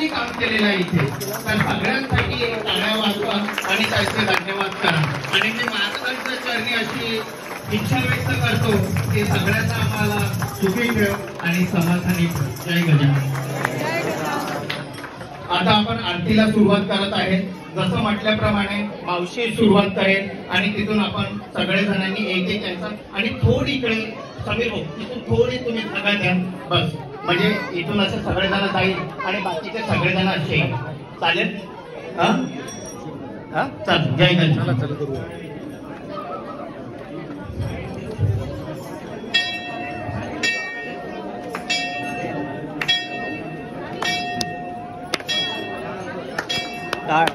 सर्वांनी काम केलेलं आहे इथे. तर सगळ्यांसाठी टाळ्या वाजवा आणि त्याचे धन्यवाद करा. आणि मी मातांच्या चरणी अशी इच्छा व्यक्त करतो की सगळ्यांना आम्हाला सुखी ठेव आणि समाधानी ठेव. जय गजानन. आता आपण आरतीला सुरुवात करत आहे. जसं म्हटल्याप्रमाणे मावशी सुरुवात करेल आणि तिथून आपण सगळे जणांनी एक एक यांचा आणि थोडी इकडे समीर हो तिथून थोडी तुम्ही सगळ्या द्या बस. म्हणजे इथून असं सगळेजण जाईल आणि बाकीचे सगळेजण असे चालेल. चल जय गजानन. टाळ